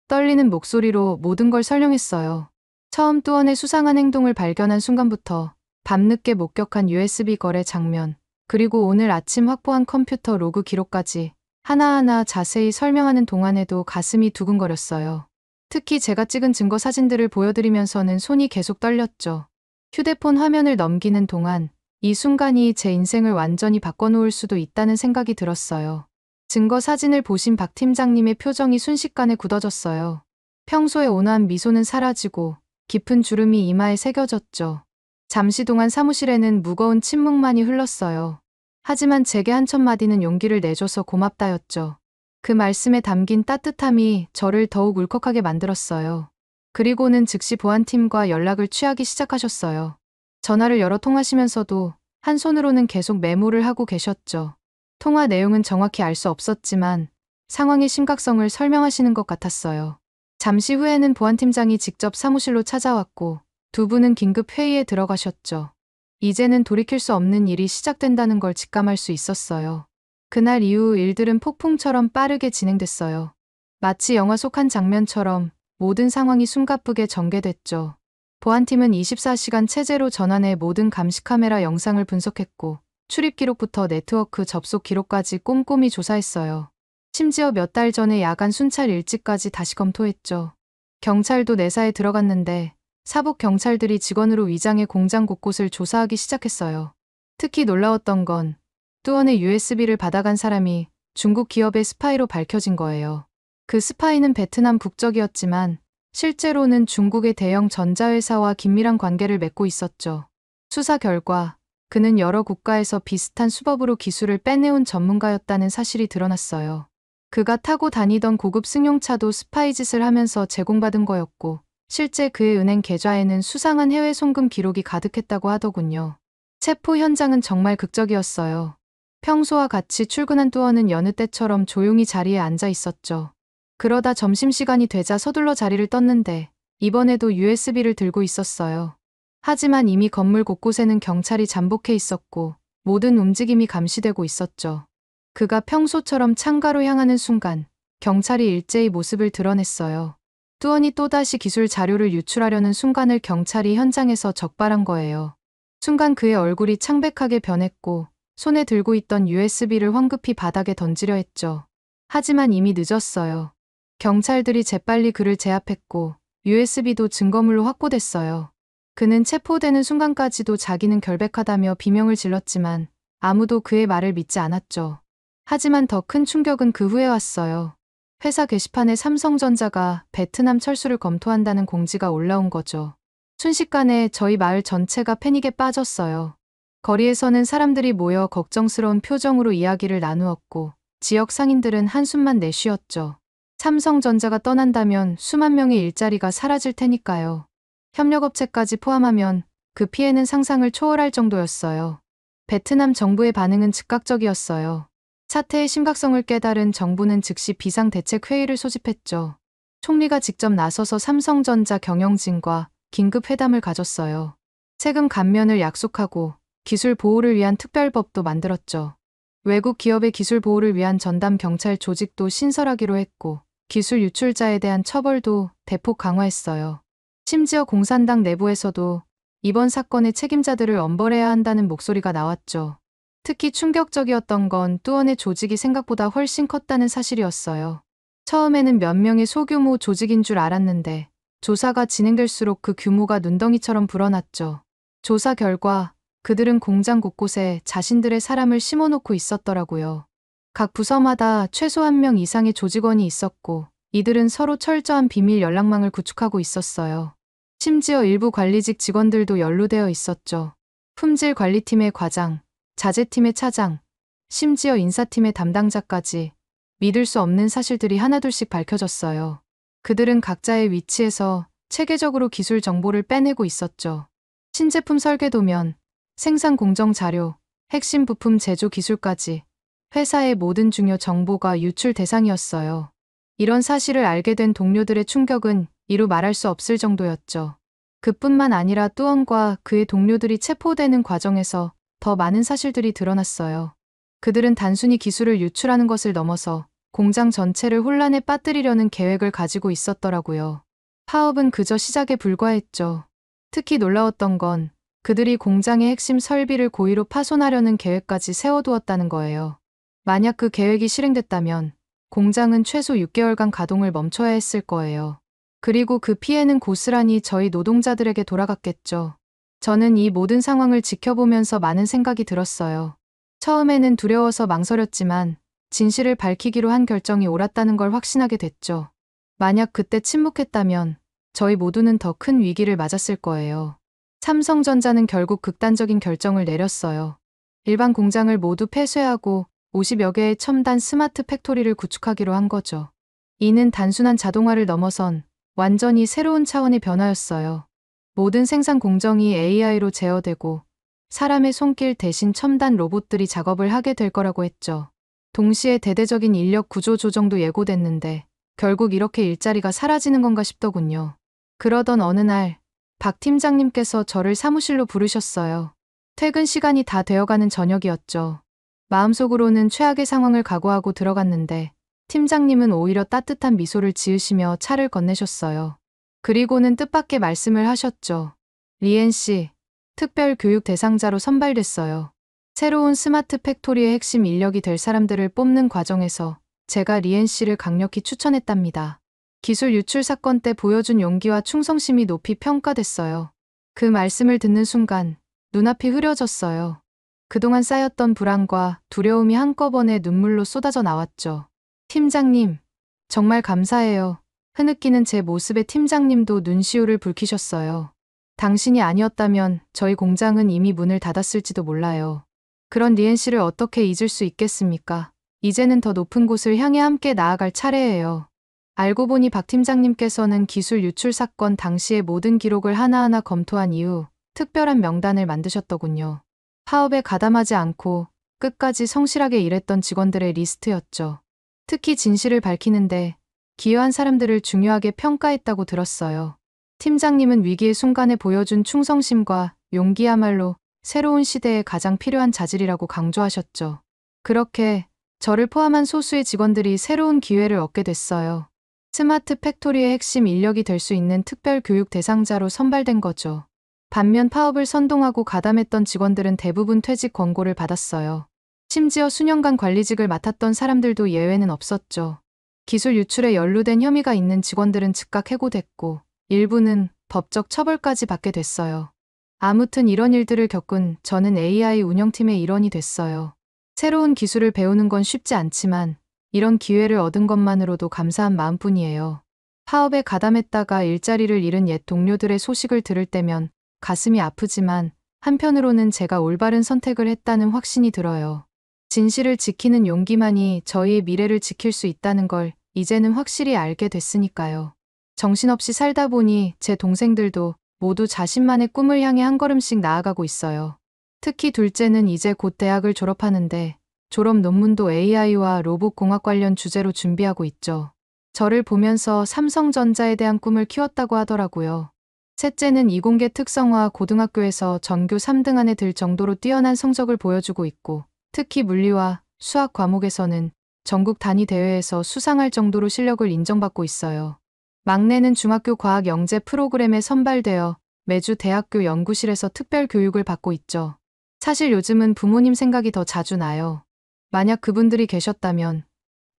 Speaker 1: 떨리는 목소리로 모든 걸 설명했어요. 처음 뚜언의 수상한 행동을 발견한 순간부터 밤늦게 목격한 USB 거래 장면, 그리고 오늘 아침 확보한 컴퓨터 로그 기록까지 하나하나 자세히 설명하는 동안에도 가슴이 두근거렸어요. 특히 제가 찍은 증거 사진들을 보여드리면서는 손이 계속 떨렸죠. 휴대폰 화면을 넘기는 동안 이 순간이 제 인생을 완전히 바꿔놓을 수도 있다는 생각이 들었어요. 증거 사진을 보신 박 팀장님의 표정이 순식간에 굳어졌어요. 평소의 온화한 미소는 사라지고 깊은 주름이 이마에 새겨졌죠. 잠시 동안 사무실에는 무거운 침묵만이 흘렀어요. 하지만 제게 한 첫 마디는 용기를 내줘서 고맙다였죠. 그 말씀에 담긴 따뜻함이 저를 더욱 울컥하게 만들었어요. 그리고는 즉시 보안팀과 연락을 취하기 시작하셨어요. 전화를 여러 통하시면서도 한 손으로는 계속 메모를 하고 계셨죠. 통화 내용은 정확히 알 수 없었지만 상황의 심각성을 설명하시는 것 같았어요. 잠시 후에는 보안팀장이 직접 사무실로 찾아왔고 두 분은 긴급 회의에 들어가셨죠. 이제는 돌이킬 수 없는 일이 시작된다는 걸 직감할 수 있었어요. 그날 이후 일들은 폭풍처럼 빠르게 진행됐어요. 마치 영화 속 한 장면처럼 모든 상황이 숨가쁘게 전개됐죠. 보안팀은 24시간 체제로 전환해 모든 감시 카메라 영상을 분석했고 출입 기록부터 네트워크 접속 기록까지 꼼꼼히 조사했어요. 심지어 몇 달 전에 야간 순찰 일지까지 다시 검토했죠. 경찰도 내사에 들어갔는데 사복 경찰들이 직원으로 위장해 공장 곳곳을 조사하기 시작했어요. 특히 놀라웠던 건 뚜언의 USB를 받아간 사람이 중국 기업의 스파이로 밝혀진 거예요. 그 스파이는 베트남 국적이었지만 실제로는 중국의 대형 전자회사와 긴밀한 관계를 맺고 있었죠. 수사 결과 그는 여러 국가에서 비슷한 수법으로 기술을 빼내온 전문가였다는 사실이 드러났어요. 그가 타고 다니던 고급 승용차도 스파이 짓을 하면서 제공받은 거였고 실제 그의 은행 계좌에는 수상한 해외 송금 기록이 가득했다고 하더군요. 체포 현장은 정말 극적이었어요. 평소와 같이 출근한 뚜어는 여느 때처럼 조용히 자리에 앉아 있었죠. 그러다 점심시간이 되자 서둘러 자리를 떴는데 이번에도 USB를 들고 있었어요. 하지만 이미 건물 곳곳에는 경찰이 잠복해 있었고 모든 움직임이 감시되고 있었죠. 그가 평소처럼 창가로 향하는 순간 경찰이 일제히 모습을 드러냈어요. 뚜언이 또다시 기술 자료를 유출하려는 순간을 경찰이 현장에서 적발한 거예요. 순간 그의 얼굴이 창백하게 변했고 손에 들고 있던 USB를 황급히 바닥에 던지려 했죠. 하지만 이미 늦었어요. 경찰들이 재빨리 그를 제압했고 USB도 증거물로 확보됐어요. 그는 체포되는 순간까지도 자기는 결백하다며 비명을 질렀지만 아무도 그의 말을 믿지 않았죠. 하지만 더 큰 충격은 그 후에 왔어요. 회사 게시판에 삼성전자가 베트남 철수를 검토한다는 공지가 올라온 거죠. 순식간에 저희 마을 전체가 패닉에 빠졌어요. 거리에서는 사람들이 모여 걱정스러운 표정으로 이야기를 나누었고 지역 상인들은 한숨만 내쉬었죠. 삼성전자가 떠난다면 수만 명의 일자리가 사라질 테니까요. 협력업체까지 포함하면 그 피해는 상상을 초월할 정도였어요. 베트남 정부의 반응은 즉각적이었어요. 사태의 심각성을 깨달은 정부는 즉시 비상대책회의를 소집했죠. 총리가 직접 나서서 삼성전자 경영진과 긴급 회담을 가졌어요. 세금 감면을 약속하고 기술 보호를 위한 특별법도 만들었죠. 외국 기업의 기술 보호를 위한 전담 경찰 조직도 신설하기로 했고 기술 유출자에 대한 처벌도 대폭 강화했어요. 심지어 공산당 내부에서도 이번 사건의 책임자들을 엄벌해야 한다는 목소리가 나왔죠. 특히 충격적이었던 건 뚜원의 조직이 생각보다 훨씬 컸다는 사실이었어요. 처음에는 몇 명의 소규모 조직인 줄 알았는데 조사가 진행될수록 그 규모가 눈덩이처럼 불어났죠. 조사 결과 그들은 공장 곳곳에 자신들의 사람을 심어놓고 있었더라고요. 각 부서마다 최소 1명 이상의 조직원이 있었고 이들은 서로 철저한 비밀 연락망을 구축하고 있었어요. 심지어 일부 관리직 직원들도 연루되어 있었죠. 품질 관리팀의 과장, 자재팀의 차장, 심지어 인사팀의 담당자까지 믿을 수 없는 사실들이 하나둘씩 밝혀졌어요. 그들은 각자의 위치에서 체계적으로 기술 정보를 빼내고 있었죠. 신제품 설계도면, 생산 공정 자료, 핵심 부품 제조 기술까지 회사의 모든 중요 정보가 유출 대상이었어요. 이런 사실을 알게 된 동료들의 충격은 이루 말할 수 없을 정도였죠. 그뿐만 아니라 뚜원과 그의 동료들이 체포되는 과정에서 더 많은 사실들이 드러났어요. 그들은 단순히 기술을 유출하는 것을 넘어서 공장 전체를 혼란에 빠뜨리려는 계획을 가지고 있었더라고요. 파업은 그저 시작에 불과했죠. 특히 놀라웠던 건 그들이 공장의 핵심 설비를 고의로 파손하려는 계획까지 세워두었다는 거예요. 만약 그 계획이 실행됐다면 공장은 최소 6개월간 가동을 멈춰야 했을 거예요. 그리고 그 피해는 고스란히 저희 노동자들에게 돌아갔겠죠. 저는 이 모든 상황을 지켜보면서 많은 생각이 들었어요. 처음에는 두려워서 망설였지만 진실을 밝히기로 한 결정이 옳았다는 걸 확신하게 됐죠. 만약 그때 침묵했다면 저희 모두는 더 큰 위기를 맞았을 거예요. 삼성전자는 결국 극단적인 결정을 내렸어요. 일반 공장을 모두 폐쇄하고 50여 개의 첨단 스마트 팩토리를 구축하기로 한 거죠. 이는 단순한 자동화를 넘어선 완전히 새로운 차원의 변화였어요. 모든 생산 공정이 AI로 제어되고 사람의 손길 대신 첨단 로봇들이 작업을 하게 될 거라고 했죠. 동시에 대대적인 인력 구조 조정도 예고됐는데 결국 이렇게 일자리가 사라지는 건가 싶더군요. 그러던 어느 날 박 팀장님께서 저를 사무실로 부르셨어요. 퇴근 시간이 다 되어가는 저녁이었죠. 마음속으로는 최악의 상황을 각오하고 들어갔는데 팀장님은 오히려 따뜻한 미소를 지으시며 차를 건네셨어요. 그리고는 뜻밖의 말씀을 하셨죠. 리엔 씨, 특별 교육 대상자로 선발됐어요. 새로운 스마트 팩토리의 핵심 인력이 될 사람들을 뽑는 과정에서 제가 리엔 씨를 강력히 추천했답니다. 기술 유출 사건 때 보여준 용기와 충성심이 높이 평가됐어요. 그 말씀을 듣는 순간 눈앞이 흐려졌어요. 그동안 쌓였던 불안과 두려움이 한꺼번에 눈물로 쏟아져 나왔죠. 팀장님, 정말 감사해요. 흐느끼는 제 모습에 팀장님도 눈시울을 붉히셨어요. 당신이 아니었다면 저희 공장은 이미 문을 닫았을지도 몰라요. 그런 리엔 씨를 어떻게 잊을 수 있겠습니까? 이제는 더 높은 곳을 향해 함께 나아갈 차례예요. 알고 보니 박 팀장님께서는 기술 유출 사건 당시의 모든 기록을 하나하나 검토한 이후 특별한 명단을 만드셨더군요. 파업에 가담하지 않고 끝까지 성실하게 일했던 직원들의 리스트였죠. 특히 진실을 밝히는데 기여한 사람들을 중요하게 평가했다고 들었어요. 팀장님은 위기의 순간에 보여준 충성심과 용기야말로 새로운 시대에 가장 필요한 자질이라고 강조하셨죠. 그렇게 저를 포함한 소수의 직원들이 새로운 기회를 얻게 됐어요. 스마트 팩토리의 핵심 인력이 될 수 있는 특별 교육 대상자로 선발된 거죠. 반면 파업을 선동하고 가담했던 직원들은 대부분 퇴직 권고를 받았어요. 심지어 수년간 관리직을 맡았던 사람들도 예외는 없었죠. 기술 유출에 연루된 혐의가 있는 직원들은 즉각 해고됐고 일부는 법적 처벌까지 받게 됐어요. 아무튼 이런 일들을 겪은 저는 AI 운영팀의 일원이 됐어요. 새로운 기술을 배우는 건 쉽지 않지만 이런 기회를 얻은 것만으로도 감사한 마음뿐이에요. 파업에 가담했다가 일자리를 잃은 옛 동료들의 소식을 들을 때면 가슴이 아프지만 한편으로는 제가 올바른 선택을 했다는 확신이 들어요. 진실을 지키는 용기만이 저희의 미래를 지킬 수 있다는 걸 이제는 확실히 알게 됐으니까요. 정신없이 살다 보니 제 동생들도 모두 자신만의 꿈을 향해 한 걸음씩 나아가고 있어요. 특히 둘째는 이제 곧 대학을 졸업하는데 졸업 논문도 AI와 로봇공학 관련 주제로 준비하고 있죠. 저를 보면서 삼성전자에 대한 꿈을 키웠다고 하더라고요. 셋째는 이공계 특성화 고등학교에서 전교 3등 안에 들 정도로 뛰어난 성적을 보여주고 있고 특히 물리와 수학 과목에서는 전국 단위 대회에서 수상할 정도로 실력을 인정받고 있어요. 막내는 중학교 과학 영재 프로그램에 선발되어 매주 대학교 연구실에서 특별 교육을 받고 있죠. 사실 요즘은 부모님 생각이 더 자주 나요. 만약 그분들이 계셨다면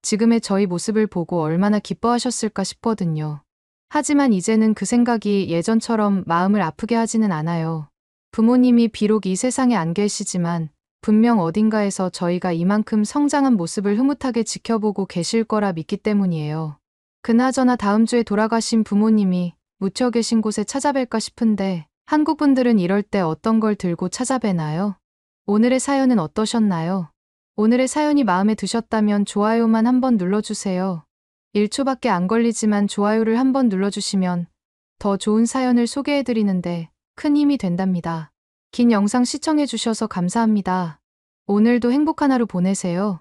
Speaker 1: 지금의 저희 모습을 보고 얼마나 기뻐하셨을까 싶거든요. 하지만 이제는 그 생각이 예전처럼 마음을 아프게 하지는 않아요. 부모님이 비록 이 세상에 안 계시지만 분명 어딘가에서 저희가 이만큼 성장한 모습을 흐뭇하게 지켜보고 계실 거라 믿기 때문이에요. 그나저나 다음 주에 돌아가신 부모님이 묻혀 계신 곳에 찾아뵐까 싶은데 한국 분들은 이럴 때 어떤 걸 들고 찾아뵈나요? 오늘의 사연은 어떠셨나요? 오늘의 사연이 마음에 드셨다면 좋아요만 한번 눌러주세요. 1초밖에 안 걸리지만 좋아요를 한번 눌러주시면 더 좋은 사연을 소개해드리는데 큰 힘이 된답니다. 긴 영상 시청해주셔서 감사합니다. 오늘도 행복한 하루 보내세요.